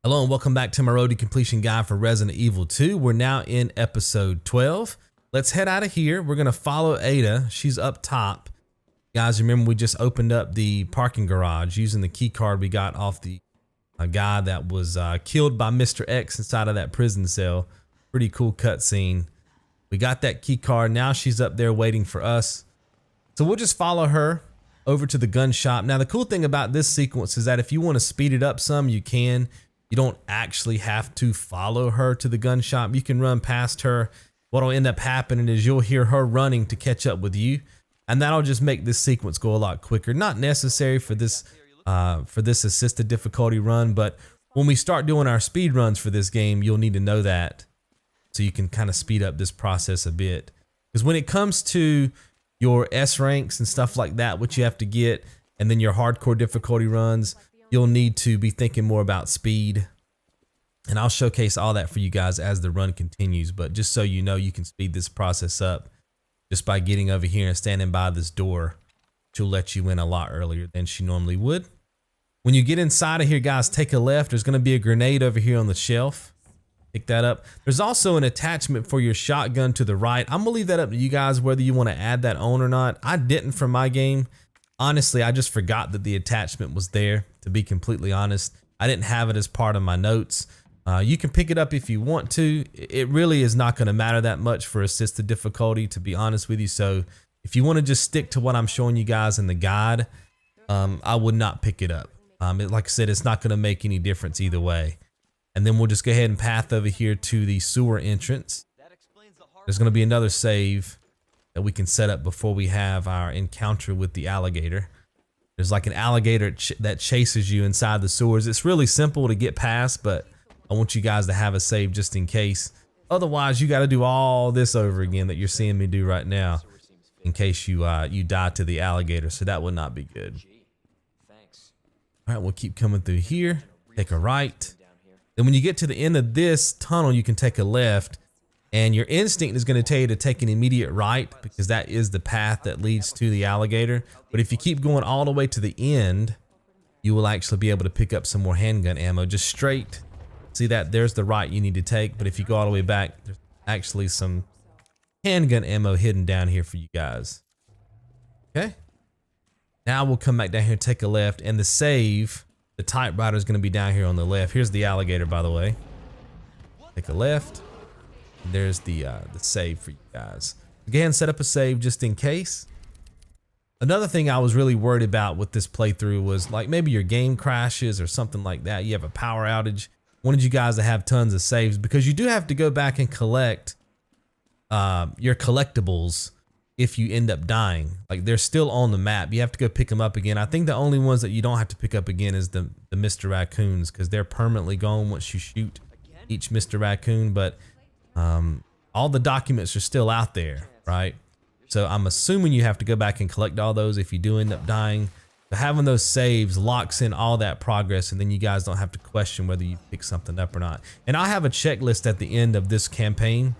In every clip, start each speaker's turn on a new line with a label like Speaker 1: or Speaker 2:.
Speaker 1: Hello and welcome back to my road to completion guide for Resident Evil 2. We're now in episode 12. Let's head out of here. We're gonna follow Ada. She's up top. Guys, remember we just opened up the parking garage using the key card we got off the guy that was killed by Mr. X inside of that prison cell. Pretty cool cutscene. We got that key card. Now she's up there waiting for us. So we'll just follow her over to the gun shop. Now the cool thing about this sequence is that if you want to speed it up some, you can. You don't actually have to follow her to the gun shop. You can run past her. What'll end up happening is you'll hear her running to catch up with you, and that'll just make this sequence go a lot quicker. Not necessary for this assisted difficulty run, but when we start doing our speed runs for this game, you'll need to know that so you can kind of speed up this process a bit. Because when it comes to your S ranks and stuff like that, what you have to get, and then your hardcore difficulty runs, you'll need to be thinking more about speed. And I'll showcase all that for you guys as the run continues. But just so you know, you can speed this process up just by getting over here and standing by this door. She'll let you in a lot earlier than she normally would. When you get inside of here, guys, take a left. There's going to be a grenade over here on the shelf. Pick that up. There's also an attachment for your shotgun to the right. I'm going to leave that up to you guys whether you want to add that on or not. I didn't for my game. Honestly, I just forgot that the attachment was there, to be completely honest. I didn't have it as part of my notes. You can pick it up if you want to. It really is not going to matter that much for assisted difficulty, to be honest with you. So if you want to just stick to what I'm showing you guys in the guide, I would not pick it up. Like I said, it's not going to make any difference either way. And then we'll just go ahead and path over here to the sewer entrance. There's going to be another save that we can set up before we have our encounter with the alligator. There's like an alligator that chases you inside the sewers. It's really simple to get past, but I want you guys to have a save just in case. Otherwise, you got to do all this over again that you're seeing me do right now in case you die to the alligator. So that would not be good. All right, we'll keep coming through here. Take a right. Then when you get to the end of this tunnel, you can take a left. And your instinct is going to tell you to take an immediate right because that is the path that leads to the alligator. But if you keep going all the way to the end, you will actually be able to pick up some more handgun ammo just straight. See that? There's the right you need to take. But if you go all the way back, there's actually some handgun ammo hidden down here for you guys. Okay. Now we'll come back down here, take a left, and the save, the typewriter is going to be down here on the left. Here's the alligator, by the way. Take a left. There's the save for you guys. Go ahead and set up a save just in case. Another thing I was really worried about with this playthrough was like maybe your game crashes or something like that. You have a power outage. Wanted you guys to have tons of saves because you do have to go back and collect your collectibles if you end up dying. Like they're still on the map. You have to go pick them up again. I think the only ones that you don't have to pick up again is the Mr. Raccoons because they're permanently gone once you shoot each Mr. Raccoon. But all the documents are still out there, right? So I'm assuming you have to go back and collect all those if you do end up dying. But having those saves locks in all that progress, and then you guys don't have to question whether you pick something up or not. And I'll have a checklist at the end of this campaign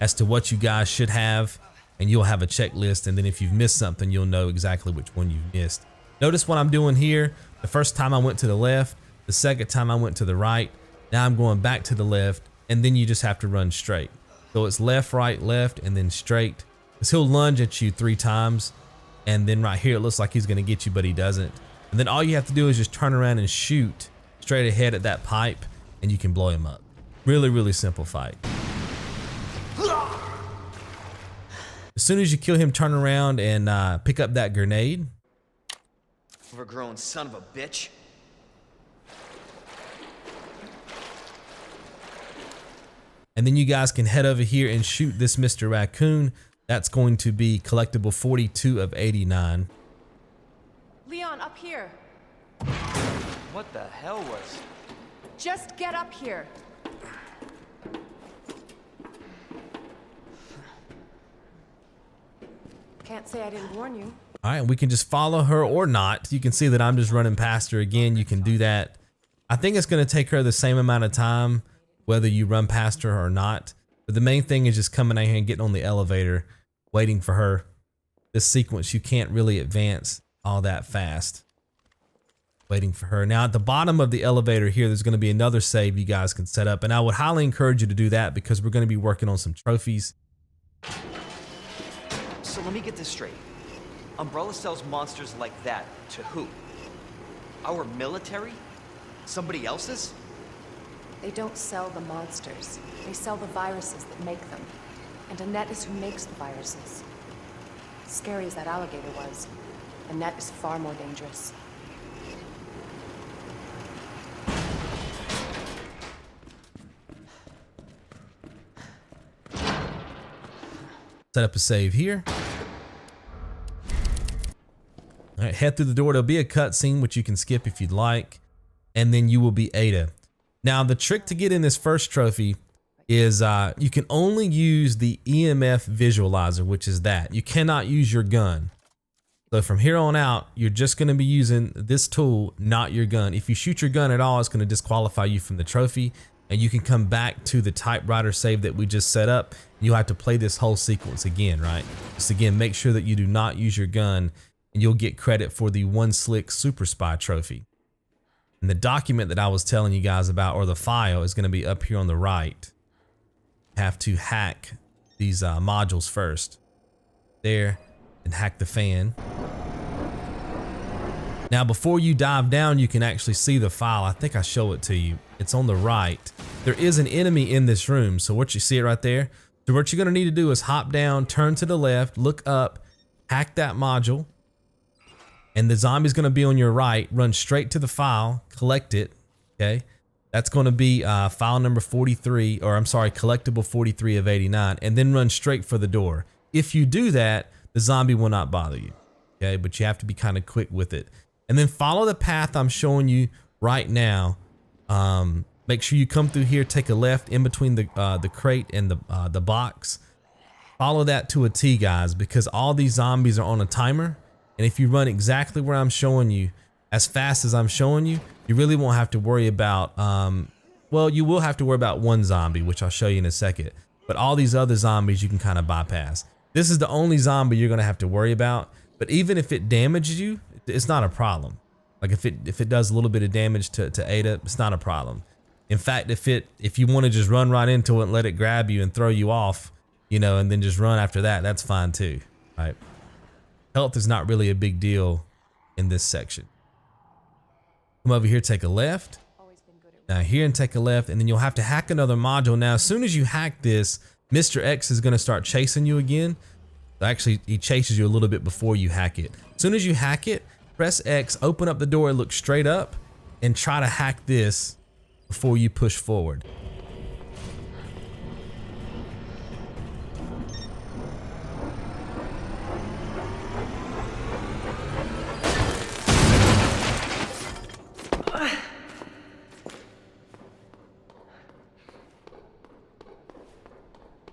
Speaker 1: as to what you guys should have, and you'll have a checklist, and then if you've missed something, you'll know exactly which one you've missed. Notice what I'm doing here. The first time I went to the left, the second time I went to the right, now I'm going back to the left, and then you just have to run straight. So it's left, right, left, and then straight. Because he'll lunge at you 3 times, and then right here it looks like he's going to get you, but he doesn't. And then all you have to do is just turn around and shoot straight ahead at that pipe, and you can blow him up. Really, really simple fight. As soon as you kill him, turn around and pick up that grenade.
Speaker 2: Overgrown son of a bitch.
Speaker 1: And then you guys can head over here and shoot this Mr. Raccoon. That's going to be collectible 42 of 89.
Speaker 3: Leon, up here.
Speaker 2: What the hell was?
Speaker 3: Just get up here. Can't say I didn't warn you.
Speaker 1: All right, we can just follow her or not. You can see that I'm just running past her again. You can do that. I think it's going to take her the same amount of time whether you run past her or not. But the main thing is just coming out here and getting on the elevator, waiting for her. This sequence, you can't really advance all that fast. waiting for her. Now at the bottom of the elevator here, there's going to be another save you guys can set up. And I would highly encourage you to do that because we're going to be working on some trophies.
Speaker 2: So let me get this straight. Umbrella sells monsters like that to who? Our military? Somebody else's?
Speaker 3: They don't sell the monsters. They sell the viruses that make them. And Annette is who makes the viruses. Scary as that alligator was, Annette is far more dangerous.
Speaker 1: Set up a save here. All right, head through the door. There'll be a cutscene, which you can skip if you'd like. And then you will be Ada. Now, the trick to get in this first trophy is you can only use the EMF Visualizer, which is that. You cannot use your gun. So from here on out, you're just going to be using this tool, not your gun. If you shoot your gun at all, it's going to disqualify you from the trophy. And you can come back to the typewriter save that we just set up. You'll have to play this whole sequence again, right? Just again, make sure that you do not use your gun and you'll get credit for the One Slick Super Spy trophy. And the document that I was telling you guys about, or the file, is going to be up here on the right. Have to hack these modules first. There, and hack the fan. Now, before you dive down, you can actually see the file. I think I show it to you. It's on the right. There is an enemy in this room. So what you see it right there. So what you're going to need to do is hop down, turn to the left, look up, hack that module. And the zombie's going to be on your right. Run straight to the file, collect it. Okay. That's going to be file number 43, or I'm sorry, collectible 43 of 89, and then run straight for the door. If you do that, the zombie will not bother you. Okay. But you have to be kind of quick with it. And then follow the path I'm showing you right now. Make sure you come through here, take a left in between the crate and the box. Follow that to a T, guys, because all these zombies are on a timer. And if you run exactly where I'm showing you, as fast as I'm showing you, you really won't have to worry about, well, you will have to worry about one zombie, which I'll show you in a second. But all these other zombies you can kind of bypass. This is the only zombie you're going to have to worry about. But even if it damages you, it's not a problem. Like if it does a little bit of damage to Ada, it's not a problem. In fact, if you want to just run right into it and let it grab you and throw you off, you know, and then just run after that, that's fine too, right? Health is not really a big deal in this section. Come over here, take a left. Now here and take a left, and then you'll have to hack another module. Now, as soon as you hack this, Mr. X is going to start chasing you again. Actually, he chases you a little bit before you hack it. As soon as you hack it, press X, open up the door, look straight up, and try to hack this before you push forward.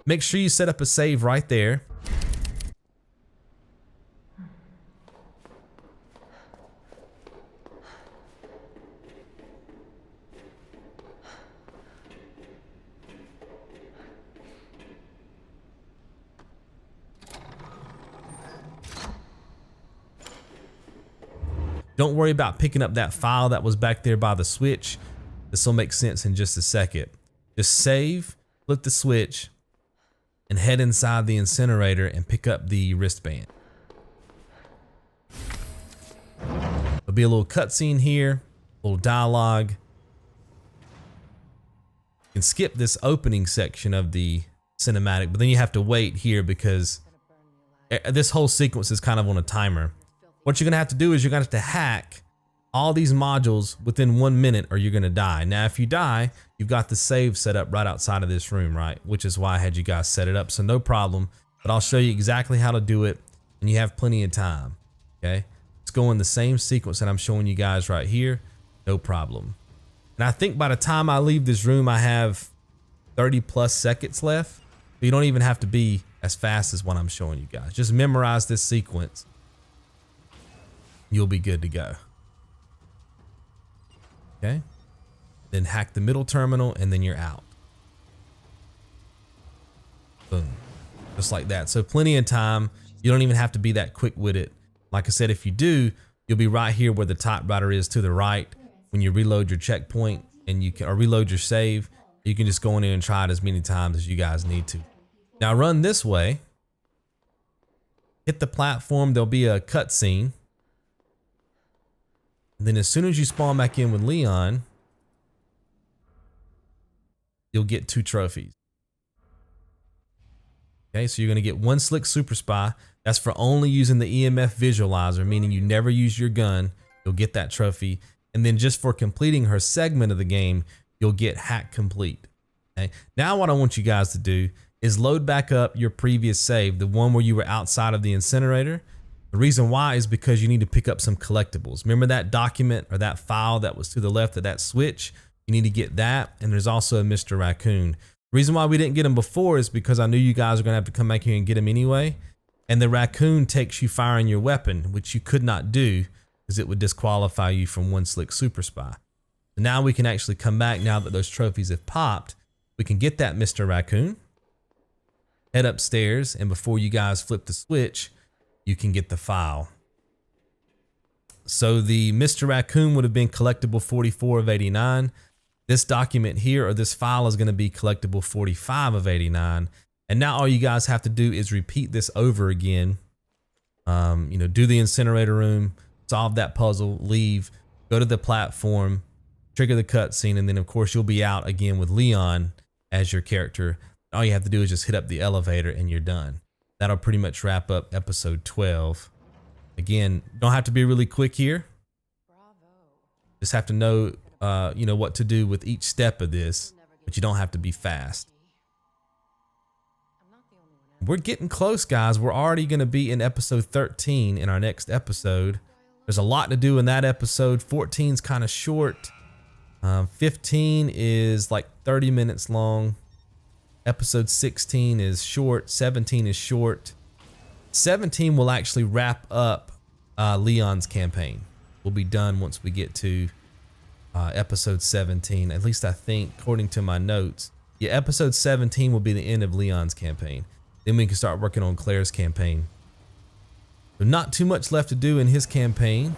Speaker 1: Make sure you set up a save right there. Don't worry about picking up that file that was back there by the switch. This will make sense in just a second. Just save, flip the switch, and head inside the incinerator and pick up the wristband. There'll be a little cutscene here, a little dialogue. You can skip this opening section of the cinematic, but then you have to wait here because this whole sequence is kind of on a timer. What you're gonna have to do is you're gonna have to hack all these modules within 1 minute or you're gonna die. Now, if you die, you've got the save set up right outside of this room, right? Which is why I had you guys set it up, so no problem. But I'll show you exactly how to do it and you have plenty of time, okay? Let's go in the same sequence that I'm showing you guys right here, no problem. And I think by the time I leave this room, I have 30 plus seconds left. So you don't even have to be as fast as what I'm showing you guys. Just memorize this sequence. You'll be good to go. Okay. Then hack the middle terminal and then you're out. Boom. Just like that. So plenty of time. You don't even have to be that quick with it. Like I said, if you do, you'll be right here where the typewriter is to the right. When you reload your checkpoint and you can, or reload your save, you can just go in there and try it as many times as you guys need to. Now run this way, hit the platform, there'll be a cutscene. And then as soon as you spawn back in with Leon, you'll get 2 trophies. Okay, so you're gonna get 1 Slick Super Spy. That's for only using the EMF Visualizer, meaning you never use your gun. You'll get that trophy. And then just for completing her segment of the game, you'll get Hack Complete. Okay, now what I want you guys to do is load back up your previous save, the one where you were outside of the incinerator. The reason why is because you need to pick up some collectibles. Remember that document or that file that was to the left of that switch? You need to get that, and there's also a Mr. Raccoon. The reason why we didn't get him before is because I knew you guys were gonna have to come back here and get him anyway. And the Raccoon takes you firing your weapon, which you could not do because it would disqualify you from 1 Slick Super Spy. So now we can actually come back now that those trophies have popped. We can get that Mr. Raccoon, head upstairs, and before you guys flip the switch, you can get the file. So the Mr. Raccoon would have been collectible 44 of 89. This document here, or this file, is going to be collectible 45 of 89. And now all you guys have to do is repeat this over again. You know, do the incinerator room, solve that puzzle, leave, go to the platform, trigger the cutscene, and then of course you'll be out again with Leon as your character. All you have to do is just hit up the elevator and you're done. That'll pretty much wrap up episode 12. Again, don't have to be really quick here. Just have to know, you know, what to do with each step of this, but you don't have to be fast. We're getting close, guys. We're already going to be in episode 13 in our next episode. There's a lot to do in that episode. 14 is kind of short. 15 is like 30 minutes long. Episode 16 is short. 17 is short. 17 will actually wrap up Leon's campaign. We'll be done once we get to episode 17. At least I think, according to my notes. Yeah, episode 17 will be the end of Leon's campaign. Then we can start working on Claire's campaign. So not too much left to do in his campaign.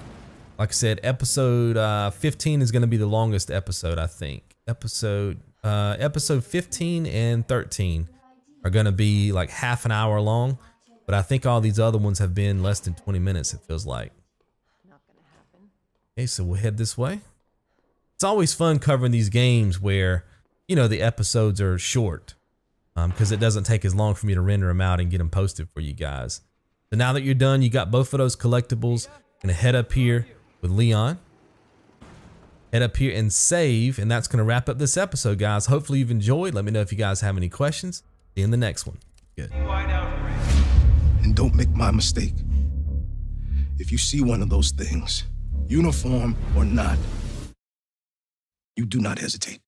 Speaker 1: Like I said, episode 15 is going to be the longest episode, I think. Episode 15 and 13 are going to be like half an hour long. But I think all these other ones have been less than 20 minutes, it feels like. Okay, so we'll head this way. It's always fun covering these games where, you know, the episodes are short. Because it doesn't take as long for me to render them out and get them posted for you guys. So now that you're done, you got both of those collectibles. Gonna head up here with Leon. Head up here and save, and that's gonna wrap up this episode, guys. Hopefully you've enjoyed. Let me know if you guys have any questions. See you in the next one. Good.
Speaker 4: And don't make my mistake. If you see one of those things, uniform or not, you do not hesitate.